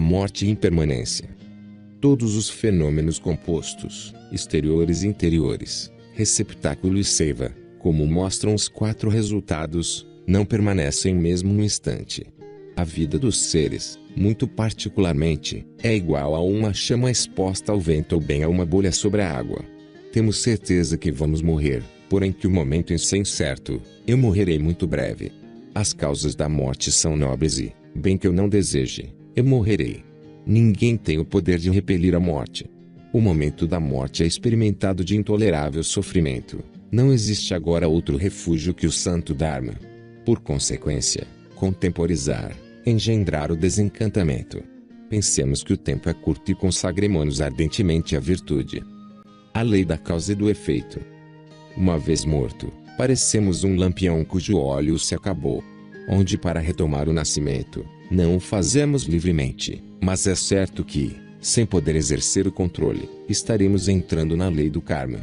morte e impermanência. Todos os fenômenos compostos, exteriores e interiores, receptáculo e seiva, como mostram os 4 resultados, não permanecem mesmo um instante. A vida dos seres, muito particularmente, é igual a uma chama exposta ao vento ou bem a uma bolha sobre a água. Temos certeza que vamos morrer, porém que o momento é incerto. Eu morrerei muito breve. As causas da morte são nobres e, bem que eu não deseje, eu morrerei. Ninguém tem o poder de repelir a morte. O momento da morte é experimentado de intolerável sofrimento. Não existe agora outro refúgio que o santo Dharma. Por consequência, contemporizar, engendrar o desencantamento. Pensemos que o tempo é curto e consagremo-nos ardentemente à virtude. A lei da causa e do efeito. Uma vez morto, parecemos um lampião cujo óleo se acabou. Onde para retomar o nascimento, não o fazemos livremente, mas é certo que, sem poder exercer o controle, estaremos entrando na lei do karma.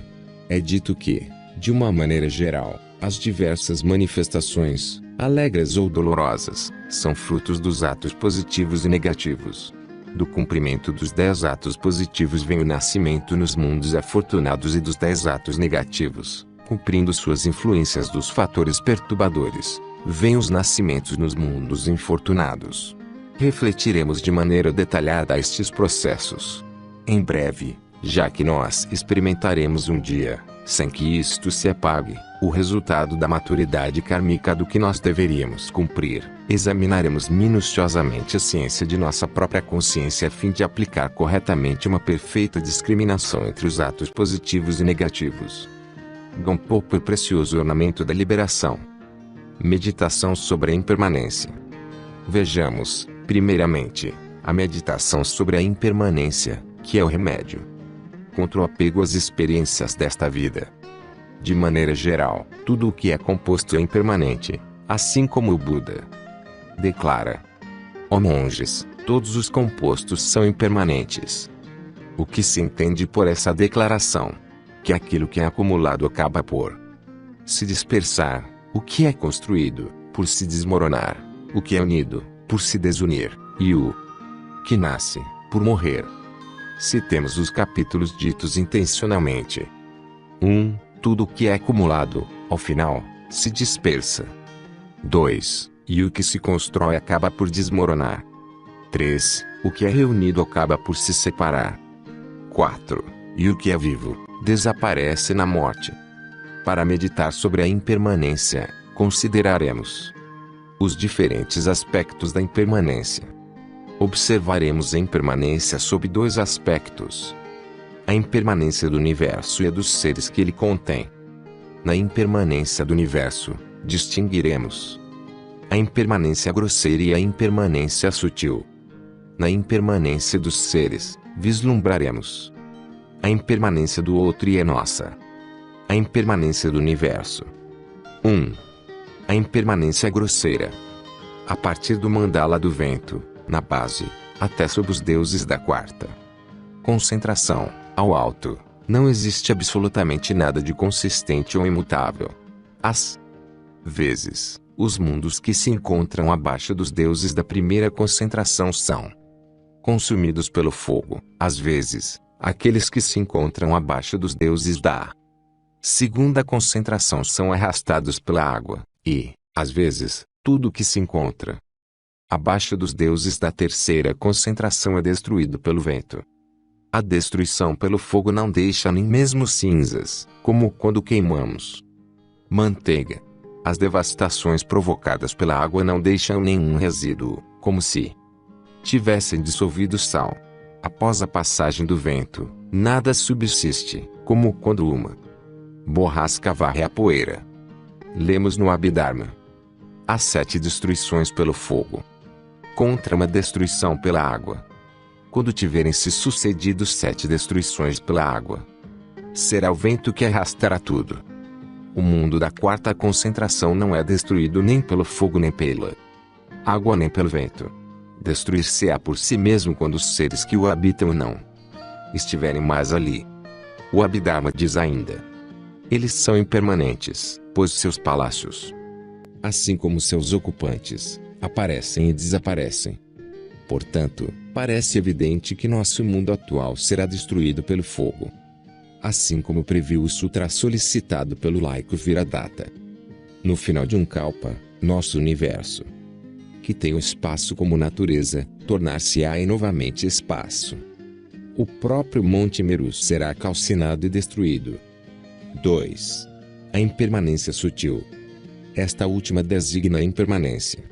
É dito que, de uma maneira geral, as diversas manifestações, alegres ou dolorosas, são frutos dos atos positivos e negativos. Do cumprimento dos 10 atos positivos vem o nascimento nos mundos afortunados e dos 10 atos negativos, cumprindo suas influências dos fatores perturbadores, vêm os nascimentos nos mundos infortunados. Refletiremos de maneira detalhada estes processos. Em breve, já que nós experimentaremos um dia, sem que isto se apague, o resultado da maturidade kármica do que nós deveríamos cumprir, examinaremos minuciosamente a ciência de nossa própria consciência a fim de aplicar corretamente uma perfeita discriminação entre os atos positivos e negativos. Gampopa, precioso ornamento da liberação. Meditação sobre a impermanência. Vejamos, primeiramente, a meditação sobre a impermanência, que é o remédio contra o apego às experiências desta vida. De maneira geral, tudo o que é composto é impermanente, assim como o Buda declara. Ó monges, todos os compostos são impermanentes. O que se entende por essa declaração? Que aquilo que é acumulado acaba por se dispersar, o que é construído, por se desmoronar, o que é unido, por se desunir, e o que nasce, por morrer. Citemos os capítulos ditos intencionalmente. 1. Tudo o que é acumulado, ao final, se dispersa. 2. E o que se constrói acaba por desmoronar. 3. O que é reunido acaba por se separar. 4. E o que é vivo, desaparece na morte. Para meditar sobre a impermanência, consideraremos os diferentes aspectos da impermanência. Observaremos a impermanência sob 2 aspectos: a impermanência do universo e a dos seres que ele contém. Na impermanência do universo, distinguiremos a impermanência grosseira e a impermanência sutil. Na impermanência dos seres, vislumbraremos a impermanência do outro e a nossa. A impermanência do universo. 1. A impermanência grosseira. A partir do mandala do vento, na base, até sob os deuses da 4ª concentração, ao alto, não existe absolutamente nada de consistente ou imutável. Às vezes, os mundos que se encontram abaixo dos deuses da 1ª concentração são consumidos pelo fogo. Às vezes, aqueles que se encontram abaixo dos deuses da 2ª concentração são arrastados pela água, e, às vezes, tudo que se encontra abaixo dos deuses da 3ª concentração é destruído pelo vento. A destruição pelo fogo não deixa nem mesmo cinzas, como quando queimamos manteiga. As devastações provocadas pela água não deixam nenhum resíduo, como se tivessem dissolvido sal. Após a passagem do vento, nada subsiste, como quando uma borrasca varre a poeira. Lemos no Abhidharma. Há 7 destruições pelo fogo contra uma destruição pela água. Quando tiverem se sucedido 7 destruições pela água, será o vento que arrastará tudo. O mundo da 4ª concentração não é destruído nem pelo fogo nem pela água nem pelo vento. Destruir-se-á por si mesmo quando os seres que o habitam não estiverem mais ali. O Abhidharma diz ainda: eles são impermanentes, pois seus palácios, assim como seus ocupantes, aparecem e desaparecem. Portanto, Parece evidente que nosso mundo atual será destruído pelo fogo. Assim como previu o sutra solicitado pelo laico Viradatta. No final de um kalpa, nosso universo, que tem o espaço como natureza, tornar-se-á novamente espaço. O próprio Monte Meru será calcinado e destruído. 2. A impermanência sutil. Esta última designa a impermanência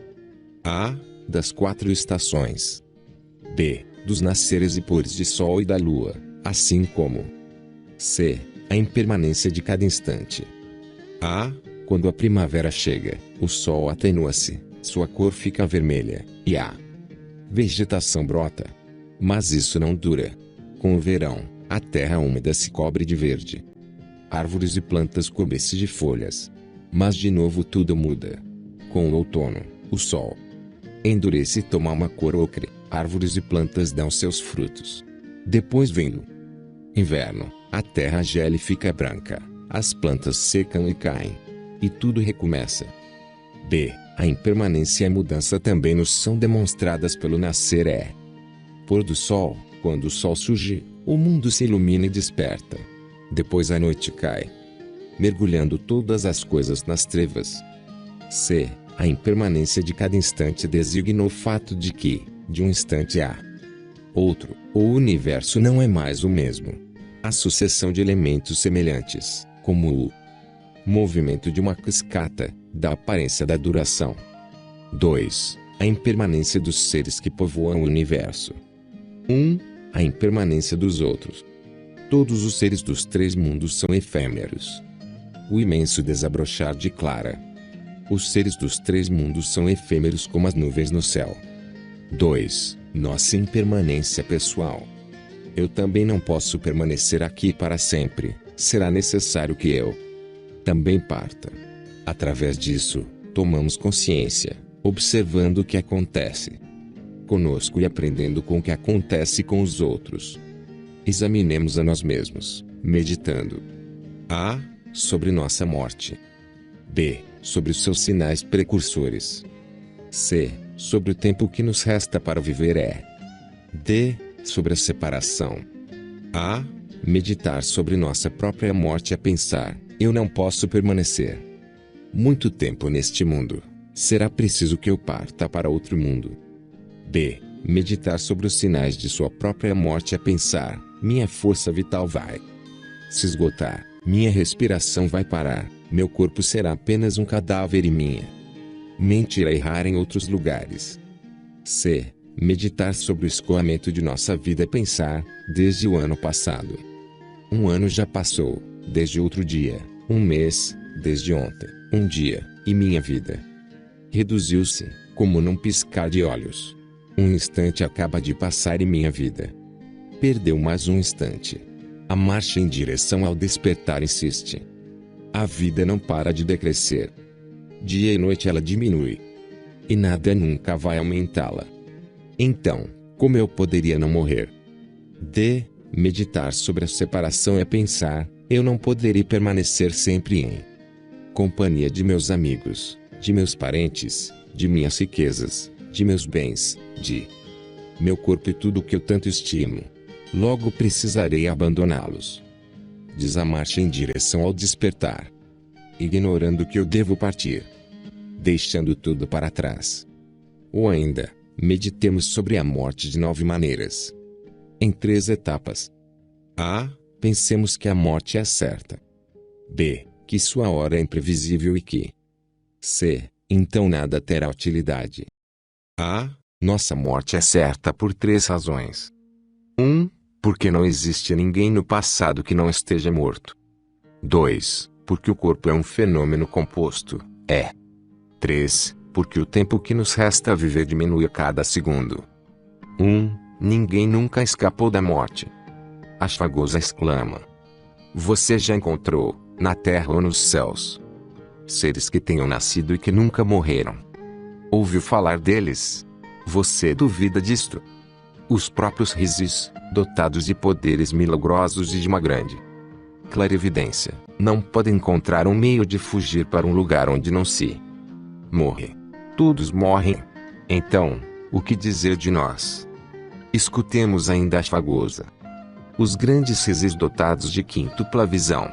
A. Das 4 estações. B. Dos nasceres e pores de sol e da lua, assim como C. A impermanência de cada instante. A. Quando a primavera chega, o sol atenua-se, sua cor fica vermelha, e a vegetação brota. Mas isso não dura. Com o verão, a terra úmida se cobre de verde. Árvores e plantas cobrem-se de folhas. Mas de novo tudo muda. Com o outono, o sol endurece e toma uma cor ocre. Árvores e plantas dão seus frutos. Depois vem o inverno, a terra gela e fica branca. As plantas secam e caem. E tudo recomeça. B. A impermanência e a mudança também nos são demonstradas pelo nascer e pôr do sol. Quando o sol surge, o mundo se ilumina e desperta. Depois a noite cai, mergulhando todas as coisas nas trevas. C. A impermanência de cada instante designa o fato de que, de um instante a outro, o universo não é mais o mesmo. A sucessão de elementos semelhantes, como o movimento de uma cascata, dá aparência da duração. 2. A impermanência dos seres que povoam o universo. 1. A impermanência dos outros. Todos os seres dos 3 mundos são efêmeros. O imenso desabrochar de Clara. Os seres dos 3 mundos são efêmeros como as nuvens no céu. 2. Nossa impermanência pessoal. Eu também não posso permanecer aqui para sempre. Será necessário que eu também parta. Através disso, tomamos consciência, observando o que acontece conosco e aprendendo com o que acontece com os outros. Examinemos a nós mesmos, meditando. A. Sobre nossa morte. B. Sobre os seus sinais precursores. C. Sobre o tempo que nos resta para viver é. D. Sobre a separação. A. Meditar sobre nossa própria morte é pensar, eu não posso permanecer muito tempo neste mundo. Será preciso que eu parta para outro mundo. B. Meditar sobre os sinais de sua própria morte é pensar, minha força vital vai se esgotar, minha respiração vai parar, meu corpo será apenas um cadáver e minha mente irá errar em outros lugares. C. Meditar sobre o escoamento de nossa vida é pensar, desde o ano passado. Um ano já passou, desde outro dia, um mês, desde ontem, um dia, e minha vida reduziu-se, como num piscar de olhos. Um instante acaba de passar e minha vida perdeu mais um instante. A marcha em direção ao despertar insiste. A vida não para de decrescer. Dia e noite ela diminui. E nada nunca vai aumentá-la. Então, como eu poderia não morrer? D. Meditar sobre a separação é pensar, eu não poderia permanecer sempre em companhia de meus amigos, de meus parentes, de minhas riquezas, de meus bens, de meu corpo e tudo o que eu tanto estimo. Logo precisarei abandoná-los. Diz a marcha em direção ao despertar. Ignorando que eu devo partir. Deixando tudo para trás. Ou ainda, meditemos sobre a morte de 9 maneiras. Em 3 etapas. A. Pensemos que a morte é certa. B. Que sua hora é imprevisível e que C. Então nada terá utilidade. A. Nossa morte é certa por 3 razões. 1. Porque não existe ninguém no passado que não esteja morto. 2. Porque o corpo é um fenômeno composto. 3. Porque o tempo que nos resta a viver diminui a cada segundo. 1. Ninguém nunca escapou da morte. Ashwagandha exclama. Você já encontrou, na terra ou nos céus, seres que tenham nascido e que nunca morreram? Ouviu falar deles? Você duvida disto? Os próprios Rishis, dotados de poderes milagrosos e de uma grande clarividência, não podem encontrar um meio de fugir para um lugar onde não se morre. Todos morrem. Então, o que dizer de nós? Escutemos ainda Ashvagosa. Os grandes seres dotados de quíntupla visão,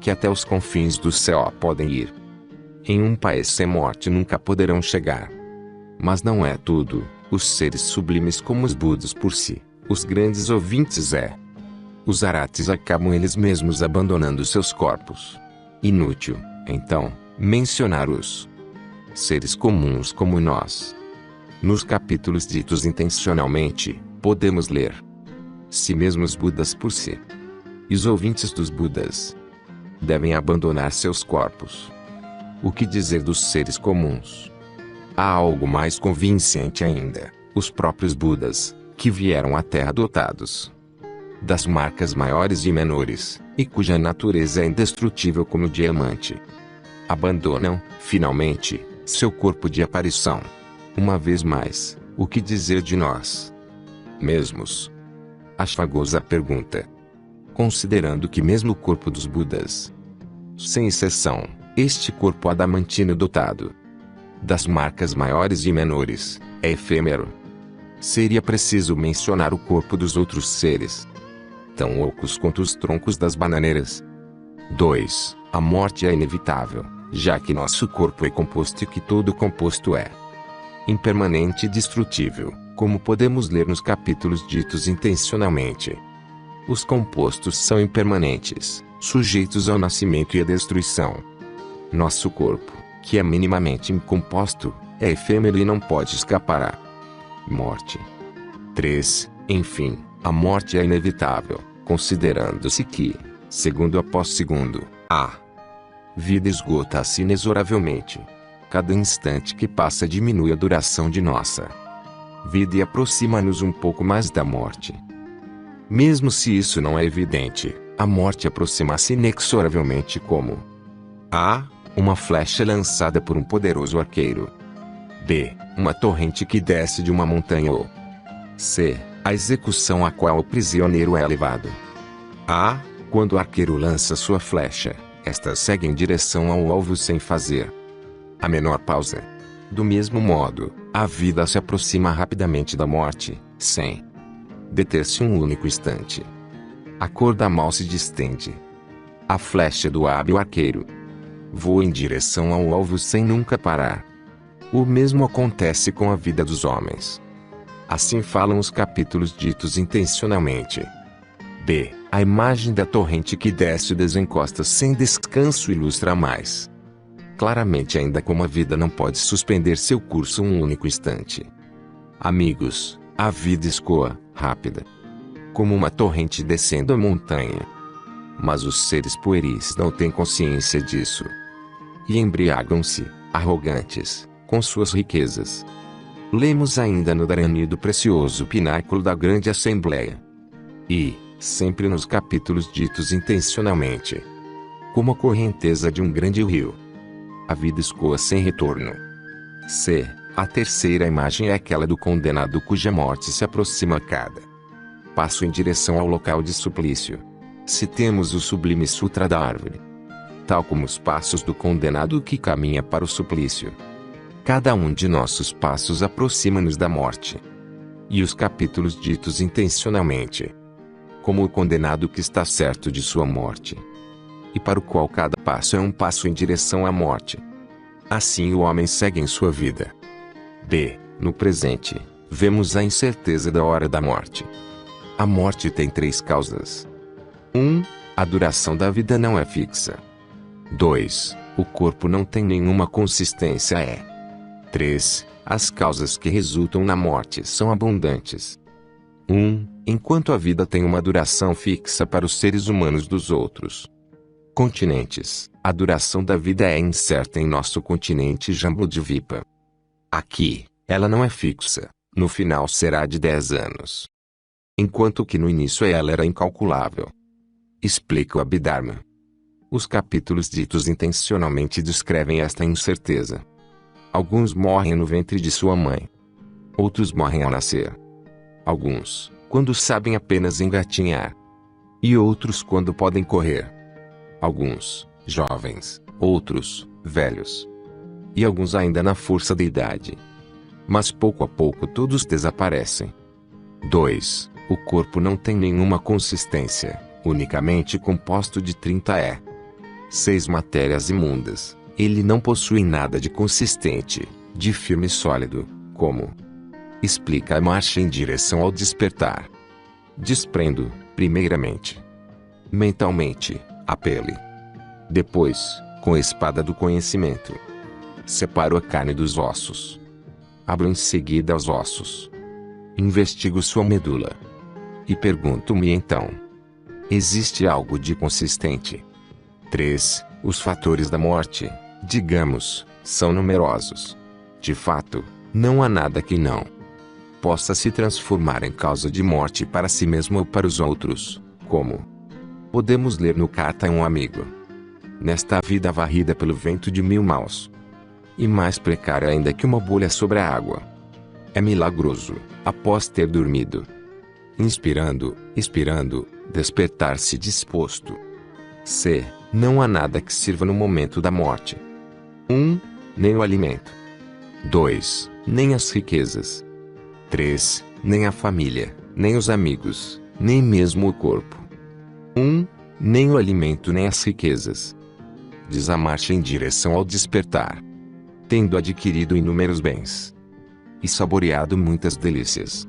que até os confins do céu podem ir. Em um país sem morte nunca poderão chegar. Mas não é tudo, os seres sublimes como os Budas por si, os grandes ouvintes Os arates acabam eles mesmos abandonando seus corpos. Inútil, então, mencionar os seres comuns como nós. Nos capítulos ditos intencionalmente, podemos ler: se mesmo os Budas por si, e os ouvintes dos Budas, devem abandonar seus corpos. O que dizer dos seres comuns? Há algo mais convincente ainda: os próprios Budas, que vieram à Terra dotados das marcas maiores e menores, e cuja natureza é indestrutível como o diamante, abandonam, finalmente, seu corpo de aparição. Uma vez mais, o que dizer de nós mesmos? Ashvagosa pergunta. Considerando que mesmo o corpo dos Budas, sem exceção, este corpo adamantino dotado das marcas maiores e menores, é efêmero, seria preciso mencionar o corpo dos outros seres, tão ocos quanto os troncos das bananeiras. 2. A morte é inevitável, já que nosso corpo é composto e que todo composto é impermanente e destrutível, como podemos ler nos capítulos ditos intencionalmente. Os compostos são impermanentes, sujeitos ao nascimento e à destruição. Nosso corpo, que é minimamente incomposto, é efêmero e não pode escapar à morte. 3. Enfim, a morte é inevitável, considerando-se que, segundo após segundo, a vida esgota-se inexoravelmente. Cada instante que passa diminui a duração de nossa vida e aproxima-nos um pouco mais da morte. Mesmo se isso não é evidente, a morte aproxima-se inexoravelmente como a. uma flecha lançada por um poderoso arqueiro. B. uma torrente que desce de uma montanha ou C. a execução a qual o prisioneiro é levado. A. quando o arqueiro lança sua flecha, esta segue em direção ao alvo sem fazer a menor pausa. Do mesmo modo, a vida se aproxima rapidamente da morte, sem deter-se um único instante. A corda mal se distende. A flecha do hábil arqueiro voa em direção ao alvo sem nunca parar. O mesmo acontece com a vida dos homens. Assim falam os capítulos ditos intencionalmente. B. A imagem da torrente que desce e desencosta sem descanso ilustra mais claramente ainda como a vida não pode suspender seu curso um único instante. Amigos, a vida escoa, rápida, como uma torrente descendo a montanha. Mas os seres pueris não têm consciência disso. E embriagam-se, arrogantes, com suas riquezas. Lemos ainda no Dharani do precioso pináculo da grande assembleia. E, sempre nos capítulos ditos intencionalmente, como a correnteza de um grande rio, a vida escoa sem retorno. C. A terceira imagem é aquela do condenado cuja morte se aproxima a cada passo em direção ao local de suplício. Citemos o sublime Sutra da Árvore. Tal como os passos do condenado que caminha para o suplício, cada um de nossos passos aproxima-nos da morte. E os capítulos ditos intencionalmente, como o condenado que está certo de sua morte, e para o qual cada passo é um passo em direção à morte. Assim o homem segue em sua vida. B. No presente, vemos a incerteza da hora da morte. A morte tem 3 causas. 1. A duração da vida não é fixa. 2. O corpo não tem nenhuma consistência. 3. As causas que resultam na morte são abundantes. 1. Enquanto a vida tem uma duração fixa para os seres humanos dos outros continentes, a duração da vida é incerta em nosso continente Jambudvipa. Aqui, ela não é fixa, no final será de 10 anos. Enquanto que no início ela era incalculável. Explica o Abhidharma. Os capítulos ditos intencionalmente descrevem esta incerteza. Alguns morrem no ventre de sua mãe. Outros morrem ao nascer. Alguns, quando sabem apenas engatinhar. E outros quando podem correr. Alguns, jovens, outros, velhos. E alguns ainda na força da idade. Mas pouco a pouco todos desaparecem. 2. O corpo não tem nenhuma consistência, unicamente composto de 6 matérias imundas. Ele não possui nada de consistente, de firme e sólido, como explica a marcha em direção ao despertar. Desprendo, primeiramente, mentalmente, a pele. Depois, com a espada do conhecimento, separo a carne dos ossos. Abro em seguida os ossos. Investigo sua medula. E pergunto-me então: existe algo de consistente? 3. Os fatores da morte, digamos, são numerosos. De fato, não há nada que não possa se transformar em causa de morte para si mesmo ou para os outros, como podemos ler no Carta a um amigo. Nesta vida varrida pelo vento de 1000 maus, e mais precária ainda que uma bolha sobre a água, é milagroso, após ter dormido, inspirando, expirando, despertar-se disposto. C. Não há nada que sirva no momento da morte. 1. Nem o alimento. 2. Nem as riquezas. 3. Nem a família, nem os amigos, nem mesmo o corpo. 1. Nem o alimento nem as riquezas. Diz a marcha em direção ao despertar. Tendo adquirido inúmeros bens e saboreado muitas delícias,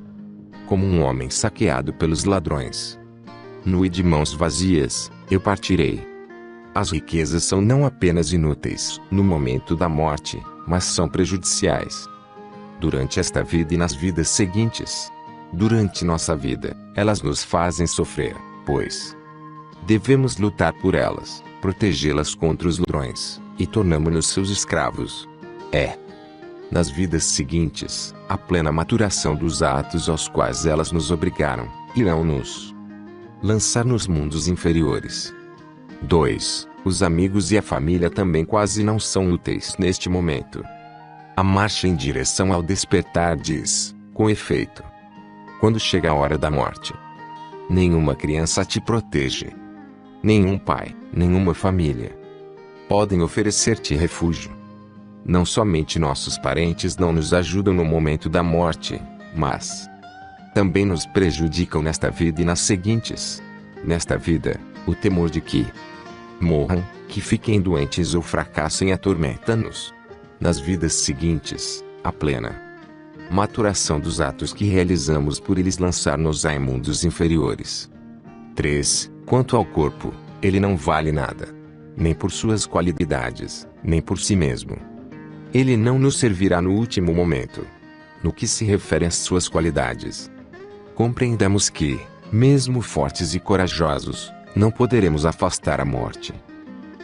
como um homem saqueado pelos ladrões, nu e de mãos vazias, eu partirei. As riquezas são não apenas inúteis no momento da morte, mas são prejudiciais durante esta vida e nas vidas seguintes. Durante nossa vida, elas nos fazem sofrer, pois devemos lutar por elas, protegê-las contra os ladrões, e tornamo-nos seus escravos. Nas vidas seguintes, a plena maturação dos atos aos quais elas nos obrigaram, irão nos lançar nos mundos inferiores. 2. Os amigos e a família também quase não são úteis neste momento. A marcha em direção ao despertar diz, com efeito: quando chega a hora da morte, nenhuma criança te protege. Nenhum pai, nenhuma família podem oferecer-te refúgio. Não somente nossos parentes não nos ajudam no momento da morte, mas também nos prejudicam nesta vida e nas seguintes. Nesta vida, o temor de que morram, que fiquem doentes ou fracassem atormenta-nos. Nas vidas seguintes, a plena maturação dos atos que realizamos por eles lançar-nos a mundos inferiores. 3. Quanto ao corpo, ele não vale nada, nem por suas qualidades, nem por si mesmo. Ele não nos servirá no último momento. No que se refere às suas qualidades, compreendamos que, mesmo fortes e corajosos, não poderemos afastar a morte.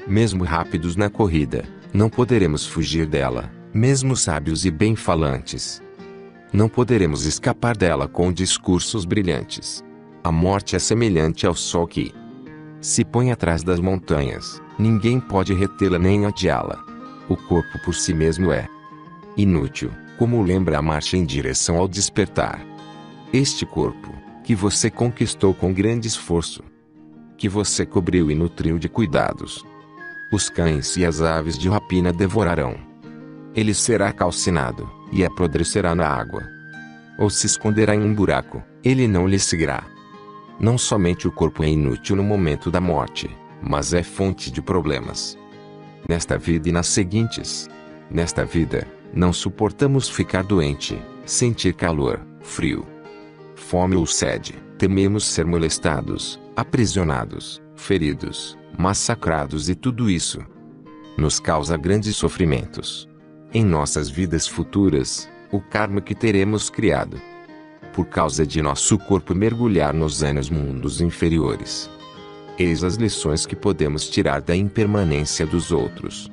Mesmo rápidos na corrida, não poderemos fugir dela. Mesmo sábios e bem-falantes, não poderemos escapar dela com discursos brilhantes. A morte é semelhante ao sol que se põe atrás das montanhas. Ninguém pode retê-la nem odiá-la. O corpo por si mesmo é inútil, como lembra a marcha em direção ao despertar. Este corpo, que você conquistou com grande esforço, que você cobriu e nutriu de cuidados, os cães e as aves de rapina devorarão. Ele será calcinado, e apodrecerá na água, ou se esconderá em um buraco. Ele não lhe seguirá. Não somente o corpo é inútil no momento da morte, mas é fonte de problemas nesta vida e nas seguintes. Nesta vida, não suportamos ficar doente, sentir calor, frio, fome ou sede. Tememos ser molestados, aprisionados, feridos, massacrados, e tudo isso nos causa grandes sofrimentos. Em nossas vidas futuras, o karma que teremos criado por causa de nosso corpo mergulhar nos anos mundos inferiores. Eis as lições que podemos tirar da impermanência dos outros.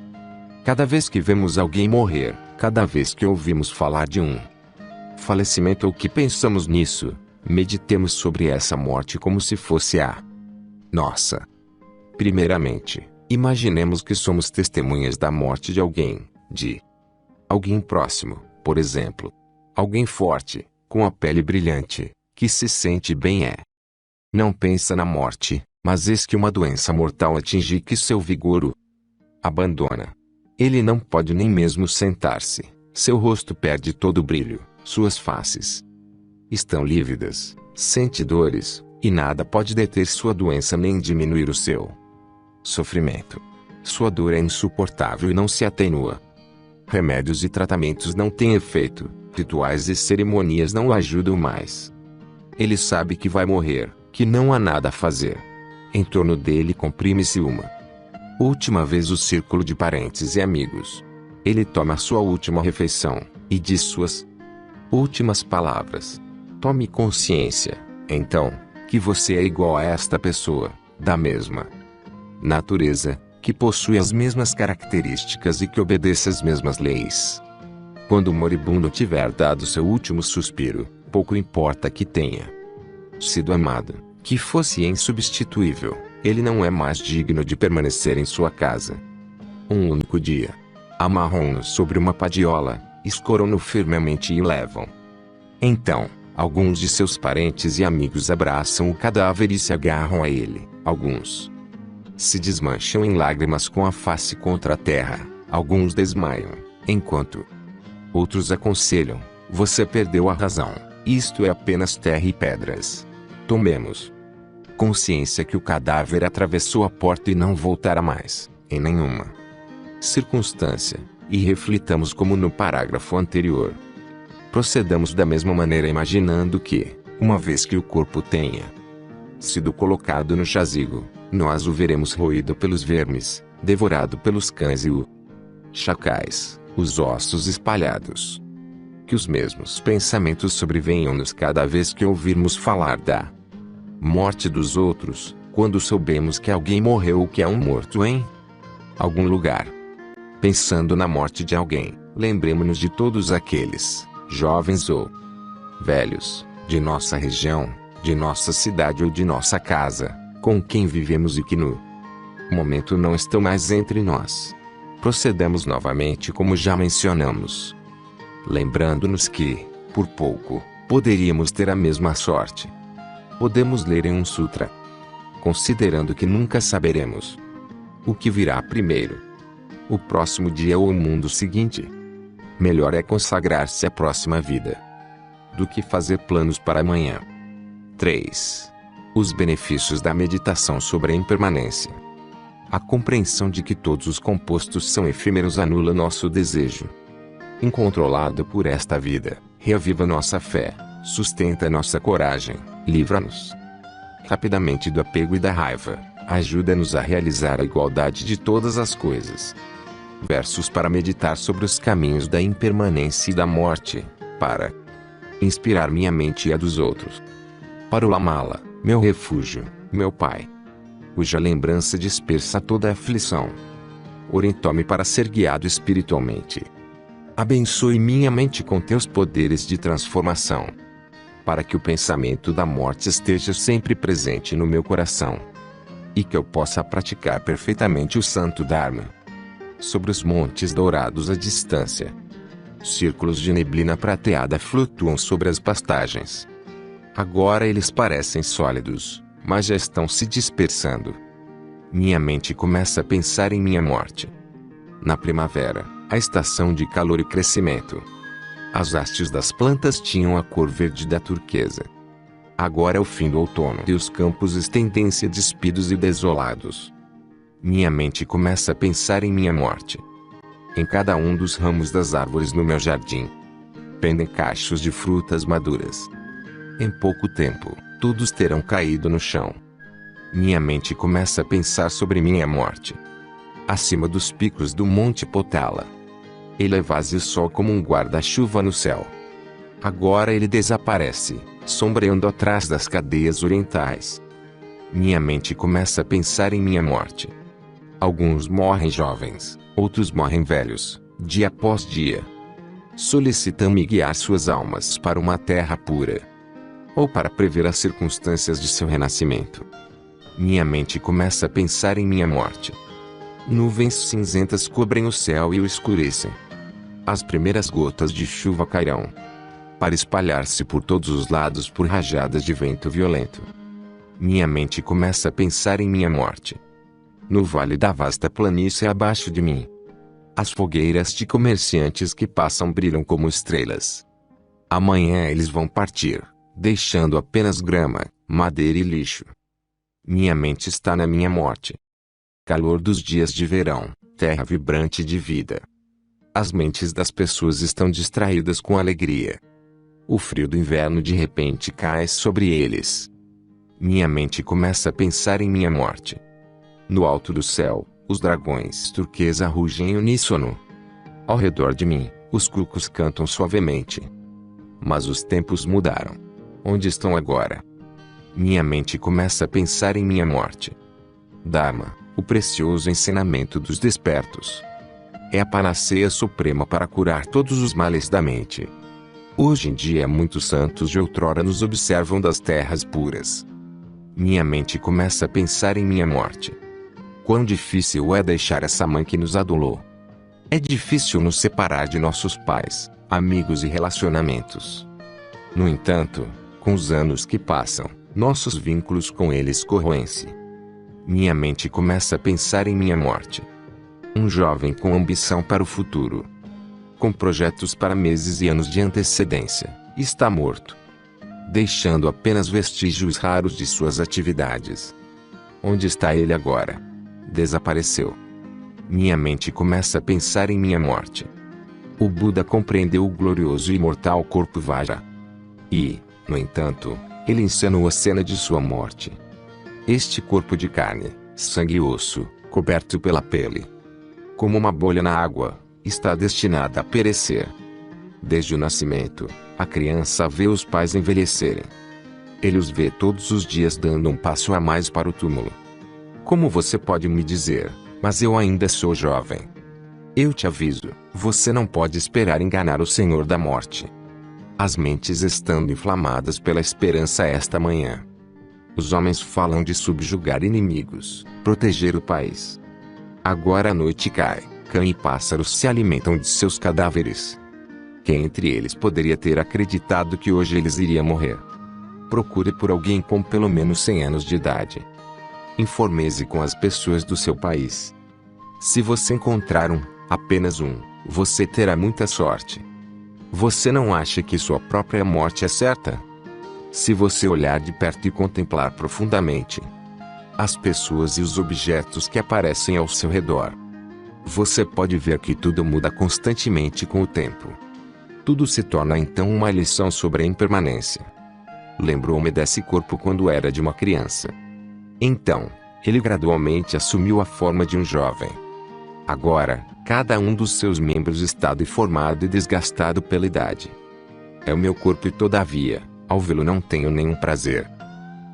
Cada vez que vemos alguém morrer, cada vez que ouvimos falar de um falecimento ou que pensamos nisso, meditemos sobre essa morte como se fosse a nossa. Primeiramente, imaginemos que somos testemunhas da morte de alguém próximo, por exemplo. Alguém forte, com a pele brilhante, que se sente bem não pensa na morte, mas eis que uma doença mortal atinge que seu vigor o abandona. Ele não pode nem mesmo sentar-se, seu rosto perde todo o brilho, suas faces Estão lívidas, sente dores, e nada pode deter sua doença nem diminuir o seu sofrimento. Sua dor é insuportável e não se atenua. Remédios e tratamentos não têm efeito, rituais e cerimônias não o ajudam mais. Ele sabe que vai morrer, que não há nada a fazer. Em torno dele comprime-se uma última vez o círculo de parentes e amigos. Ele toma sua última refeição, e diz suas últimas palavras. Tome consciência, então, que você é igual a esta pessoa, da mesma natureza, que possui as mesmas características e que obedece às mesmas leis. Quando o moribundo tiver dado seu último suspiro, pouco importa que tenha sido amado, que fosse insubstituível, ele não é mais digno de permanecer em sua casa. Um único dia, amarram-no sobre uma padiola, escoram-no firmemente e o levam. Então, alguns de seus parentes e amigos abraçam o cadáver e se agarram a ele. Alguns se desmancham em lágrimas com a face contra a terra. Alguns desmaiam, enquanto outros aconselham: você perdeu a razão. Isto é apenas terra e pedras. Tomemos consciência que o cadáver atravessou a porta e não voltará mais, em nenhuma circunstância, e reflitamos como no parágrafo anterior. Procedamos da mesma maneira imaginando que, uma vez que o corpo tenha sido colocado no jazigo, nós o veremos roído pelos vermes, devorado pelos cães e os chacais, os ossos espalhados. Que os mesmos pensamentos sobrevenham-nos cada vez que ouvirmos falar da morte dos outros, quando soubemos que alguém morreu ou que há um morto em algum lugar. Pensando na morte de alguém, lembremos-nos de todos aqueles, jovens ou velhos, de nossa região, de nossa cidade ou de nossa casa, com quem vivemos e que no momento não estão mais entre nós. Procedemos novamente como já mencionamos, lembrando-nos que, por pouco, poderíamos ter a mesma sorte. Podemos ler em um sutra, considerando que nunca saberemos o que virá primeiro, o próximo dia ou o mundo seguinte. Melhor é consagrar-se à próxima vida do que fazer planos para amanhã. 3. Os benefícios da meditação sobre a impermanência. A compreensão de que todos os compostos são efêmeros anula nosso desejo incontrolado por esta vida, reaviva nossa fé, sustenta nossa coragem, livra-nos rapidamente do apego e da raiva, ajuda-nos a realizar a igualdade de todas as coisas. Versos para meditar sobre os caminhos da impermanência e da morte, para inspirar minha mente e a dos outros. Para o Lamala, meu refúgio, meu Pai, cuja lembrança dispersa toda a aflição. Orientou-me para ser guiado espiritualmente. Abençoe minha mente com teus poderes de transformação, para que o pensamento da morte esteja sempre presente no meu coração, e que eu possa praticar perfeitamente o santo Dharma. Sobre os montes dourados à distância, círculos de neblina prateada flutuam sobre as pastagens. Agora eles parecem sólidos, mas já estão se dispersando. Minha mente começa a pensar em minha morte. Na primavera, a estação de calor e crescimento, as hastes das plantas tinham a cor verde da turquesa. Agora é o fim do outono e os campos estendem-se despidos e desolados. Minha mente começa a pensar em minha morte. Em cada um dos ramos das árvores no meu jardim pendem cachos de frutas maduras. Em pouco tempo, todos terão caído no chão. Minha mente começa a pensar sobre minha morte. Acima dos picos do Monte Potala, eleva-se o sol como um guarda-chuva no céu. Agora ele desaparece, sombreando atrás das cadeias orientais. Minha mente começa a pensar em minha morte. Alguns morrem jovens, outros morrem velhos, dia após dia. Solicitam-me guiar suas almas para uma terra pura, ou para prever as circunstâncias de seu renascimento. Minha mente começa a pensar em minha morte. Nuvens cinzentas cobrem o céu e o escurecem. As primeiras gotas de chuva cairão, para espalhar-se por todos os lados por rajadas de vento violento. Minha mente começa a pensar em minha morte. No vale da vasta planície abaixo de mim, as fogueiras de comerciantes que passam brilham como estrelas. Amanhã eles vão partir, deixando apenas grama, madeira e lixo. Minha mente está na minha morte. Calor dos dias de verão, terra vibrante de vida. As mentes das pessoas estão distraídas com alegria. O frio do inverno de repente cai sobre eles. Minha mente começa a pensar em minha morte. No alto do céu, os dragões turquesa rugem em uníssono. Ao redor de mim, os cucos cantam suavemente. Mas os tempos mudaram. Onde estão agora? Minha mente começa a pensar em minha morte. Dharma, o precioso ensinamento dos despertos. É a panaceia suprema para curar todos os males da mente. Hoje em dia muitos santos de outrora nos observam das terras puras. Minha mente começa a pensar em minha morte. Quão difícil é deixar essa mãe que nos adulou. É difícil nos separar de nossos pais, amigos e relacionamentos. No entanto, com os anos que passam, nossos vínculos com eles corroem-se. Minha mente começa a pensar em minha morte. Um jovem com ambição para o futuro, com projetos para meses e anos de antecedência, está morto, deixando apenas vestígios raros de suas atividades. Onde está ele agora? Desapareceu. Minha mente começa a pensar em minha morte. O Buda compreendeu o glorioso e imortal corpo Vajra. E, no entanto, ele encenou a cena de sua morte. Este corpo de carne, sangue e osso, coberto pela pele, como uma bolha na água, está destinada a perecer. Desde o nascimento, a criança vê os pais envelhecerem. Ele os vê todos os dias dando um passo a mais para o túmulo. Como você pode me dizer, mas eu ainda sou jovem? Eu te aviso, você não pode esperar enganar o Senhor da Morte. As mentes estando inflamadas pela esperança esta manhã. Os homens falam de subjugar inimigos, proteger o país. Agora a noite cai, cã e pássaros se alimentam de seus cadáveres. Quem entre eles poderia ter acreditado que hoje eles iriam morrer? Procure por alguém com pelo menos 100 anos de idade. Informe-se com as pessoas do seu país. Se você encontrar apenas um, você terá muita sorte. Você não acha que sua própria morte é certa? Se você olhar de perto e contemplar profundamente as pessoas e os objetos que aparecem ao seu redor, você pode ver que tudo muda constantemente com o tempo. Tudo se torna então uma lição sobre a impermanência. Lembrou-me desse corpo quando era de uma criança. Então, ele gradualmente assumiu a forma de um jovem. Agora, cada um dos seus membros está deformado e desgastado pela idade. É o meu corpo e todavia, ao vê-lo não tenho nenhum prazer.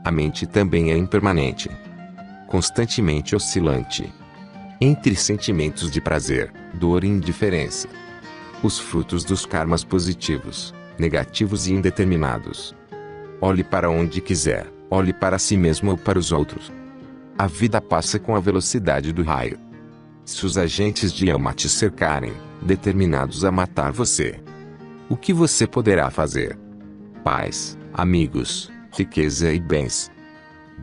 A mente também é impermanente, constantemente oscilante entre sentimentos de prazer, dor e indiferença. Os frutos dos karmas positivos, negativos e indeterminados. Olhe para onde quiser, olhe para si mesmo ou para os outros. A vida passa com a velocidade do raio. Se os agentes de alma te cercarem, determinados a matar você, o que você poderá fazer? Paz, amigos, riqueza e bens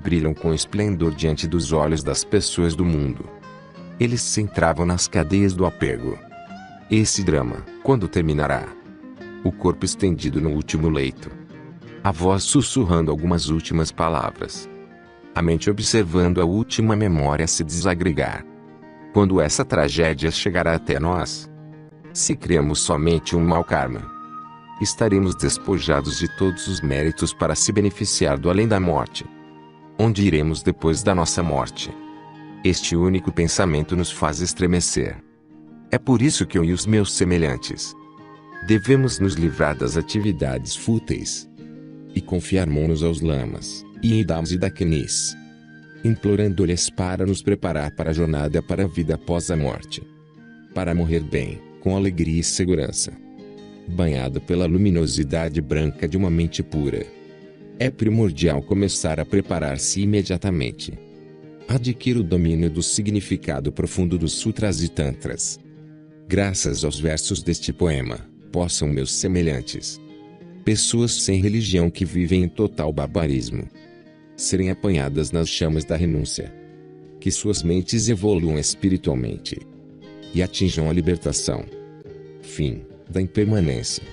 brilham com esplendor diante dos olhos das pessoas do mundo. Eles se entravam nas cadeias do apego. Esse drama, quando terminará? O corpo estendido no último leito. A voz sussurrando algumas últimas palavras. A mente observando a última memória se desagregar. Quando essa tragédia chegará até nós? Se criamos somente um mau karma, estaremos despojados de todos os méritos para se beneficiar do além da morte. Onde iremos depois da nossa morte? Este único pensamento nos faz estremecer. É por isso que eu e os meus semelhantes devemos nos livrar das atividades fúteis e confiarmos-nos aos lamas, Idams e Dakinis, implorando-lhes para nos preparar para a jornada para a vida após a morte. Para morrer bem, com alegria e segurança. Banhado pela luminosidade branca de uma mente pura. É primordial começar a preparar-se imediatamente. Adquira o domínio do significado profundo dos sutras e tantras. Graças aos versos deste poema, possam meus semelhantes, pessoas sem religião que vivem em total barbarismo, serem apanhadas nas chamas da renúncia. Que suas mentes evoluam espiritualmente e atinjam a libertação. Fim da impermanência.